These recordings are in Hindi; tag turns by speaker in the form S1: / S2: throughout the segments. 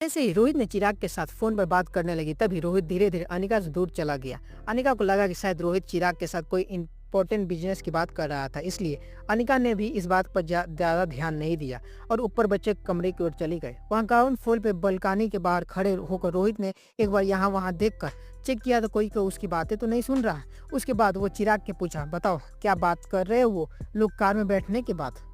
S1: ऐसे ही रोहित ने चिराग के साथ फोन पर बात करने लगी। तभी रोहित धीरे धीरे अनिका से दूर चला गया। अनिका को लगा कि शायद रोहित चिराग के साथ कोई इंपॉर्टेंट बिजनेस की बात कर रहा था, इसलिए अनिका ने भी इस बात पर ज्यादा ध्यान नहीं दिया और ऊपर बच्चे कमरे की ओर चली गए। वहाँ ग्राउंड फ्लोर पे बलकानी के बाहर खड़े होकर रोहित ने एक बार यहाँ वहाँ देखकर चेक किया तो कोई उसकी बातें तो नहीं सुन रहा। उसके बाद वो चिराग के पूछा, बताओ क्या बात कर रहे हो वो लोग कार में बैठने के बाद।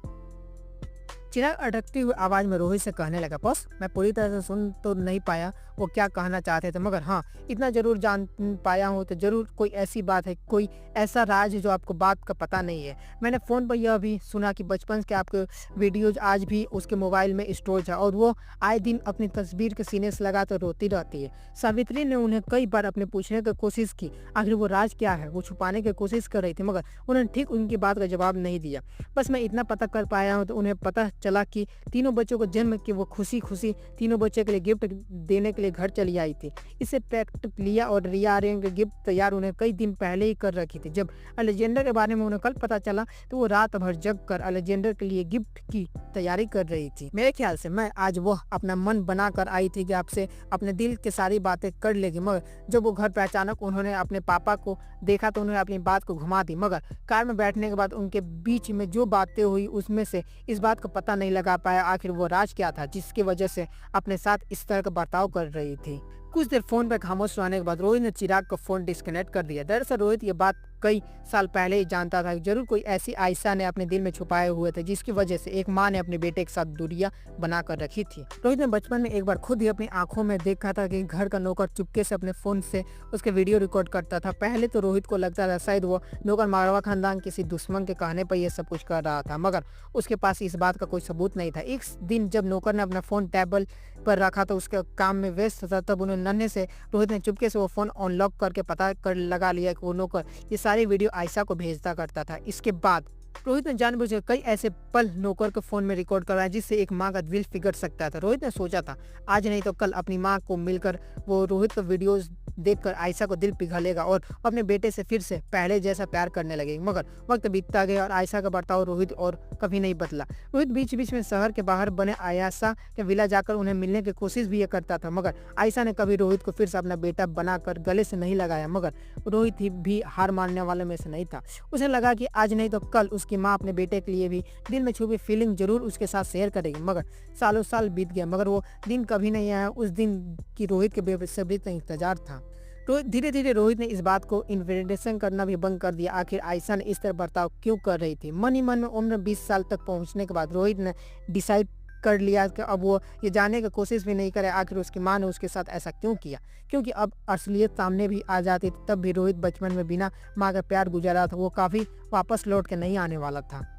S1: चिराग अटकती हुई आवाज में रोहित से कहने लगा, बॉस मैं पूरी तरह से सुन तो नहीं पाया वो क्या कहना चाहते थे, मगर हाँ इतना जरूर जान पाया हूँ तो जरूर कोई ऐसी बात है, कोई ऐसा राज है जो आपको बात का पता नहीं है। मैंने फ़ोन पर यह भी सुना कि बचपन के आपके वीडियोज आज भी उसके मोबाइल में स्टोर है और वो आए दिन अपनी तस्वीर के सीने से लगा तो रोती रहती है। सावित्री ने उन्हें कई बार अपने पूछने की कोशिश की आखिर वो राज क्या है, वो छुपाने की कोशिश कर रही थी, मगर उन्होंने ठीक उनकी बात का जवाब नहीं दिया। बस मैं इतना पता कर पाया हूँ तो उन्हें पता चला कि तीनों बच्चों को जन्म के वो खुशी खुशी तीनों बच्चों के लिए गिफ्ट देने के लिए घर चली आई थी। इसे पैक्ट लिया और रिया आर्यन के गिफ्ट तैयार उन्हें कई दिन पहले ही कर रखी थी। जब अलेजेंडर के बारे में उन्हें कल पता चला तो वो रात भर जग कर अलेजेंडर के लिए गिफ्ट की तैयारी कर रही थी। मेरे ख्याल से मैं आज वो अपना मन बना कर आई थी कि आपसे अपने दिल की सारी बातें कर लेगी, मगर जब वो घर पे अचानक उन्होंने अपने पापा को देखा तो उन्होंने अपनी बात को घुमा दी। मगर कार में बैठने के बाद उनके बीच में जो बातें हुई उसमें से इस बात का पता नहीं लगा पाया आखिर वो राज क्या था जिसकी वजह से अपने साथ इस तरह का बर्ताव कर रही थी। कुछ देर फोन पर खामोश रहने के बाद रोहित ने चिराग का फोन डिस्कनेक्ट कर दिया। दरअसल रोहित ये बात कई साल पहले ही जानता था कि जरूर कोई ऐसी आयशा ने अपने दिल में छुपाए हुए थे जिसकी वजह से एक माँ ने अपने बेटे के साथ दूरियां बना कर रखी थी। रोहित ने बचपन में एक बार खुद ही अपनी आंखों में देखा था कि घर का नौकर चुपके से अपने फोन से उसके वीडियो रिकॉर्ड करता था। पहले तो रोहित को लगता था शायद वो नौकर मारवा खानदान किसी दुश्मन के कहने पर यह सब कुछ कर रहा था, मगर उसके पास इस बात का कोई सबूत नहीं था। एक दिन जब नौकर ने अपना फोन टेबल पर रखा तो उसके काम में व्यस्त था, तब उन्हें नन्हे से रोहित ने चुपके से वो फोन अनलॉक करके पता कर लगा लिया कि वो नौकर ये सारी वीडियो आयशा को भेजता करता था। इसके बाद रोहित ने जानबूझकर कई ऐसे पल नौकर के फोन में रिकॉर्ड करवाया जिससे एक माँ का दिल पिघल सकता था। रोहित ने सोचा था आज नहीं तो कल अपनी माँ को मिलकर वो रोहित का वीडियोस देखकर आयशा को दिल पिघलेगा और अपने बेटे से फिर से पहले जैसा प्यार करने लगेगी। मगर वक्त बीतता गया और आयशा का बर्ताव रोहित और कभी नहीं बदला। रोहित बीच बीच में शहर के बाहर बने आयशा के विला जाकर उन्हें मिलने की कोशिश भी करता था, मगर आयशा ने कभी रोहित को फिर से अपना बेटा बनाकर गले से नहीं लगाया। मगर रोहित ही भी हार मानने वाले में से नहीं था। उसे लगा कि आज नहीं तो कल उसकी माँ अपने बेटे के लिए भी दिल में छुपी फीलिंग जरूर उसके साथ शेयर करेगी। मगर सालों साल बीत गया मगर वो दिन कभी नहीं आया। उस दिन की रोहित के बेसब्री का इंतजार था। रोहित धीरे धीरे रोहित ने इस बात को इन्वेस्टिगेशन करना भी बंद कर दिया। आखिर आयशा ने इस तरह बर्ताव क्यों कर रही थी। मन ही मन में उम्र 20 साल तक पहुंचने के बाद रोहित ने डिसाइड कर लिया कि अब वो ये जानने की कोशिश भी नहीं करे आखिर उसकी माँ ने उसके साथ ऐसा क्यों किया, क्योंकि अब असलियत सामने भी आ जाती थी। तब भी रोहित बचपन में बिना माँ का प्यार गुजारा था, वो काफी वापस लौट के नहीं आने वाला था।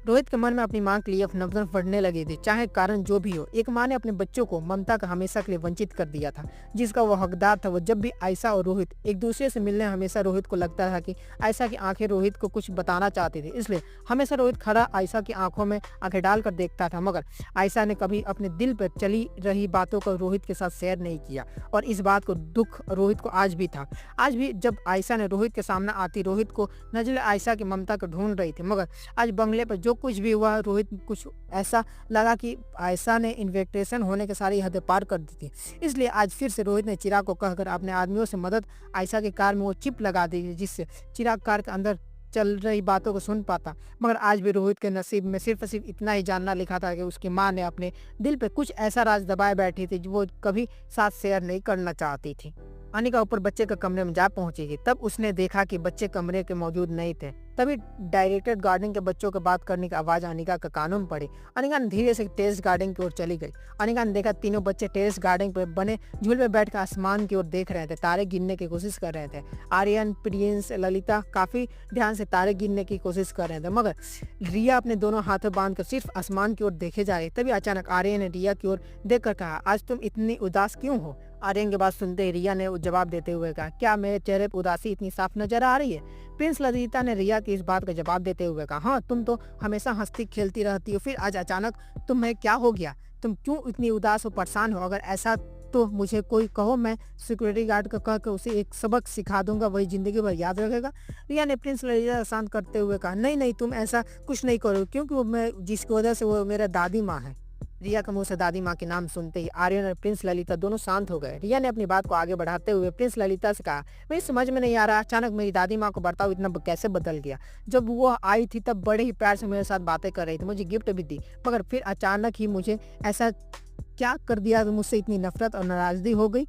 S1: रोहित के मन में अपनी मां के लिए नफरत बढ़ने लगी थी, चाहे कारण जो भी हो। एक मां ने अपने बच्चों को ममता का हमेशा के लिए वंचित कर दिया था जिसका वो हकदार था। वो जब भी आयशा और रोहित एक दूसरे से मिलने हमेशा रोहित को लगता था कि आयशा की आंखें रोहित को कुछ बताना चाहती थी, इसलिए हमेशा रोहित खड़ा आयशा की आंखों में आंखें डालकर देखता था। मगर आयशा ने कभी अपने दिल पर चली रही बातों को रोहित के साथ शेयर नहीं किया और इस बात को दुख रोहित को आज भी था। आज भी जब आयशा ने रोहित के सामने आती रोहित को नजर आयशा की ममता को ढूंढ रही थी। मगर आज बंगले पर जो कुछ भी हुआ रोहित कुछ ऐसा लगा कि आयशा ने इन्वेस्टिगेशन होने के सारी हदें पार कर दी थी। इसलिए आज फिर से रोहित ने चिराग को कहकर अपने आदमियों से मदद आयशा की कार में वो चिप लगा दी जिससे चिराग कार के अंदर चल रही बातों को सुन पाता। मगर आज भी रोहित के नसीब में सिर्फ इतना ही जानना लिखा था कि उसकी माँ ने अपने दिल पे कुछ ऐसा राज दबाए बैठी थी जो वो कभी साथ शेयर नहीं करना चाहती थी। अनिका ऊपर बच्चे के कमरे में जा पहुंची थी, तब उसने देखा कि बच्चे कमरे के मौजूद नहीं थे। तभी डायरेक्टर गार्डन के बच्चों के बात करने की आवाज अनिका के कानों में पड़ी। अनिका ने धीरे से टेरेस गार्डन की ओर चली गई। अनिका ने देखा तीनों बच्चे टेरेस गार्डन पर बने झूल पे बैठकर आसमान की ओर देख रहे थे, तारे गिनने की कोशिश कर रहे थे। आर्यन, प्रिंस, ललिता काफी ध्यान से तारे गिनने की कोशिश कर रहे थे, मगर रिया अपने दोनों हाथों बांधकर सिर्फ आसमान की ओर देखे जा रही। तभी अचानक आर्यन ने रिया की ओर देखकर कहा, आज तुम इतनी उदास क्यों हो। आर्यन की बात सुनते ही रिया ने जवाब देते हुए कहा, क्या मेरे चेहरे पर उदासी इतनी साफ नजर आ रही है। प्रिंस ललिता ने रिया की इस बात का जवाब देते हुए कहा, हाँ तुम तो हमेशा हंसती खेलती रहती हो, फिर आज अचानक तुम्हें क्या हो गया, तुम क्यों इतनी उदास और परेशान हो। अगर ऐसा तो मुझे कोई कहो, मैं सिक्योरिटी गार्ड को कह के उसे एक सबक सिखा दूंगा, वही जिंदगी भर याद रखेगा। रिया ने प्रिंस ललिता शांत करते हुए कहा, नहीं नहीं तुम ऐसा कुछ नहीं करो, क्योंकि वो मैं जिसकी वजह से वो मेरा दादी माँ है। रिया के मुंह से दादी माँ के नाम सुनते ही आर्यन और प्रिंस ललिता दोनों शांत हो गए। रिया ने अपनी बात को आगे बढ़ाते हुए प्रिंस ललिता से कहा, मुझे समझ में नहीं आ रहा अचानक मेरी दादी माँ को बर्ताव इतना कैसे बदल गया। जब वो आई थी तब बड़े ही प्यार से मेरे साथ बातें कर रही थी, मुझे गिफ्ट भी दी, मगर फिर अचानक ही मुझे ऐसा क्या कर दिया तो मुझसे इतनी नफरत और नाराजगी हो गई।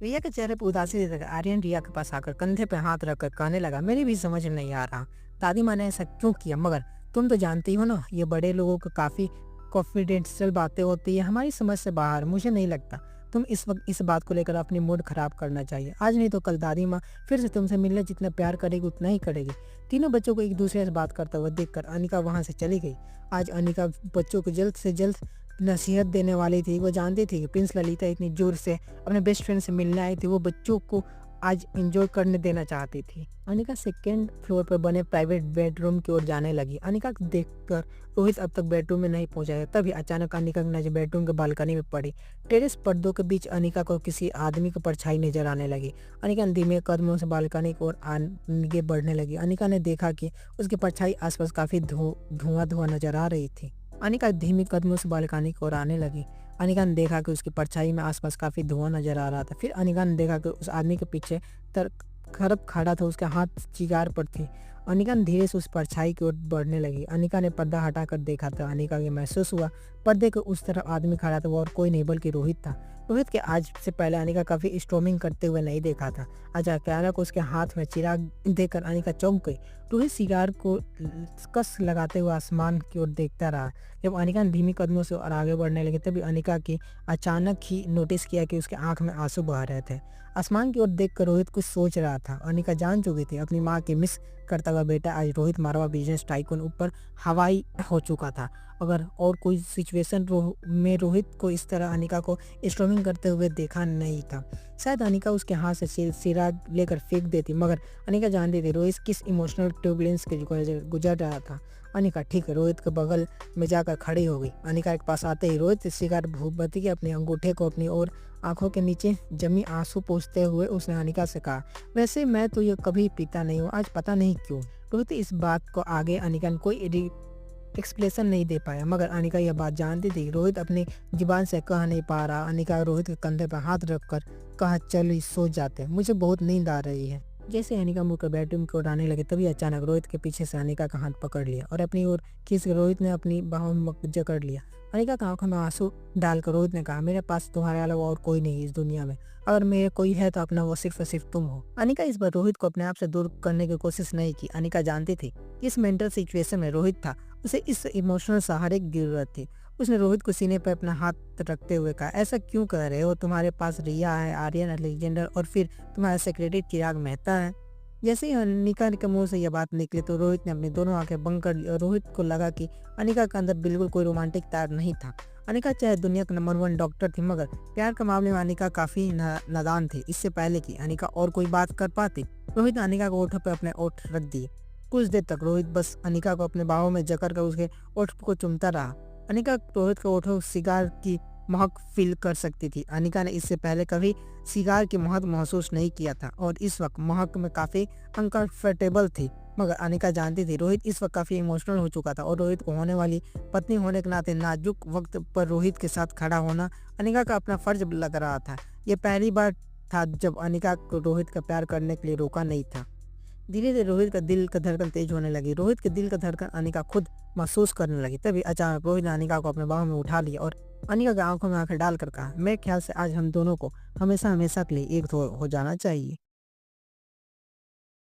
S1: रिया के चेहरे पर उदासी देखकर लगा। आर्यन रिया के पास आकर कंधे पे हाथ रखकर कहने लगा, मेरी भी समझ में नहीं आ रहा दादी माँ ने ऐसा क्यों किया, मगर तुम तो जानती हो ना ये बड़े लोगों को काफी कॉन्फिडेंशियल बातें होती है, हमारी समझ से बाहर। मुझे नहीं लगता तुम इस वक्त इस बात को लेकर अपनी मूड खराब करना चाहिए। आज नहीं तो कल दादी माँ फिर से तुमसे मिलने जितना प्यार करेगी उतना ही करेगी। तीनों बच्चों को एक दूसरे से बात करते हुए देखकर अनिका वहां से चली गई। आज अनिका बच्चों को जल्द से जल्द नसीहत देने वाली थी। वो जानती थी कि प्रिंस ललिता इतनी जोर से अपने बेस्ट फ्रेंड से मिलने आई थी, वो बच्चों को आज एंजॉय करने देना चाहती थी। अनिका सेकेंड फ्लोर पर बने प्राइवेट बेडरूम की ओर जाने लगी। अनिका को देखकर रोहित अब तक बेडरूम में नहीं पहुंचा है। तभी अचानक अनिका की नजर बेडरूम के बालकनी में पड़ी। टेरेस पर्दों के बीच अनिका को किसी आदमी की परछाई नजर आने लगी। अनिका धीमे कदमों से बालकनी की ओर आगे बढ़ने लगी। अनिका ने देखा कि उसकी परछाई आसपास काफी धुआं धुआं नजर आ रही थी। अनिका धीमी कदमों से बालकनी की ओर आने लगी। अनिका ने देखा कि उसकी परछाई में आसपास काफी धुआं नजर आ रहा था। फिर अनिका ने देखा कि उस आदमी के पीछे खरब खड़ा था, उसके हाथ चिगार पर थी। अनिका ने धीरे से उस परछाई की ओर बढ़ने लगी। अनिका ने पर्दा हटाकर देखा था। अनिका को महसूस हुआ पर्दे के उस तरफ आदमी खड़ा था, वो और कोई नहीं बल्कि रोहित था। रोहित के आज से पहले अनिका कभी स्टॉर्मिंग करते हुए नहीं देखा था। आज अचानक उसके हाथ में चिराग देखकर अनिका चौंक गई। रोहित सिगार को कस लगाते हुए आसमान की ओर देखता रहा। जब अनिका ने धीमी कदमों से और आगे बढ़ने लगी तभी अनिका की अचानक ही नोटिस किया कि उसके आंख में आंसू बह रहे थे। आसमान की ओर देखकर रोहित कुछ सोच रहा था। अनिका जान चुकी थी अपनी माँ की मिस करता हुआ बेटा आज रोहित मारवा बिजनेस टाइकून ऊपर हवाई हो चुका था। अगर और कोई सिचुएशन में रोहित को इस तरह अनिका को स्टॉर्मिंग करते हुए देखा नहीं था। शायद अनिका उसके हाथ से सिराग लेकर फेंक देती, मगर अनिका जानती थी रोहित किस इमोशनल ट्यूबुलेंस के गुजर रहा था। अनिका ठीक है रोहित के बगल में जाकर खड़ी हो गई। अनिका के पास आते ही रोहित शिकार भूपति के अपने अंगूठे को अपनी ओर आंखों के नीचे जमी आंसू पोंछते हुए उसने अनिका से कहा, वैसे मैं तो ये कभी पीता नहीं हूँ, आज पता नहीं क्यों। रोहित इस बात को आगे अनिका ने कोई एक्सप्लेनेशन नहीं दे पाया, मगर अनिका यह बात जानती थी रोहित अपनी जुबान से कह नहीं पा रहा। अनिका रोहित के कंधे पर हाथ रखकर कहा, चल सो जाते, मुझे बहुत नींद आ रही है। जैसे अनिका मुड़कर बेडरूम की ओर आने लगे तभी अचानक रोहित के पीछे से अनिका का हाथ पकड़ लिया और अपनी ओर खींच कर रोहित ने अपनी बाहों में जकड़ लिया। अनिका की आंखों में आंसू डालकर रोहित ने कहा, मेरे पास तुम्हारे अलावा और कोई नहीं इस दुनिया में, अगर मेरे कोई है तो अपना वो सिर्फ और सिर्फ तुम हो। अनिका इस बार रोहित को अपने आप से दूर करने की कोशिश नहीं की। अनिका जानती थी इस मेंटल सिचुएशन में रोहित था, उसे इस इमोशनल सहारे की जरूरत थी। उसने रोहित को सीने पर अपना हाथ रखते हुए कहा, ऐसा क्यों कर रहे हो, तुम्हारे पास रिया है, आर्यन अलेक्जेंडर और फिर तुम्हारा सेक्रेटरी चिराग मेहता है। जैसे ही अनिका के मुंह से यह बात निकली तो रोहित ने अपनी दोनों आंखें बंद कर ली और रोहित को लगा कि अनिका के अंदर बिल्कुल कोई रोमांटिक तार नहीं था। अनिका चाहे दुनिया का नंबर 1 डॉक्टर थी, मगर प्यार के मामले में अनिका काफी नादान थी। इससे पहले कि अनिका और कोई बात कर पाती, रोहित ने अनिका को ओठ पर अपने ओठ रख दिए। कुछ देर तक रोहित बस अनिका को अपने बाहों में जकड़ कर उसके ओठ को चूमता रहा। अनिका रोहित के ओठों सिगार की महक फील कर सकती थी। अनिका ने इससे पहले कभी सिगार की महक महसूस नहीं किया था और इस वक्त महक में काफी अनकंफर्टेबल थी, मगर अनिका जानती थी रोहित इस वक्त काफी इमोशनल हो चुका था और रोहित को होने वाली पत्नी होने के नाते नाजुक वक्त पर रोहित के साथ खड़ा होना अनिका का अपना फर्ज लग रहा था। यह पहली बार था जब अनिका को रोहित का प्यार करने के लिए रोका नहीं था। धीरे धीरे रोहित का दिल का धड़कन तेज होने लगी। रोहित के दिल का धड़कन अनिका खुद महसूस करने लगी। तभी अचानक रोहित ने अनिका को अपने बाहों में उठा लिया और अनिका की आंखों में आंखें डालकर कहा, मेरे ख्याल से आज हम दोनों को हमेशा हमेशा के लिए एक हो जाना चाहिए।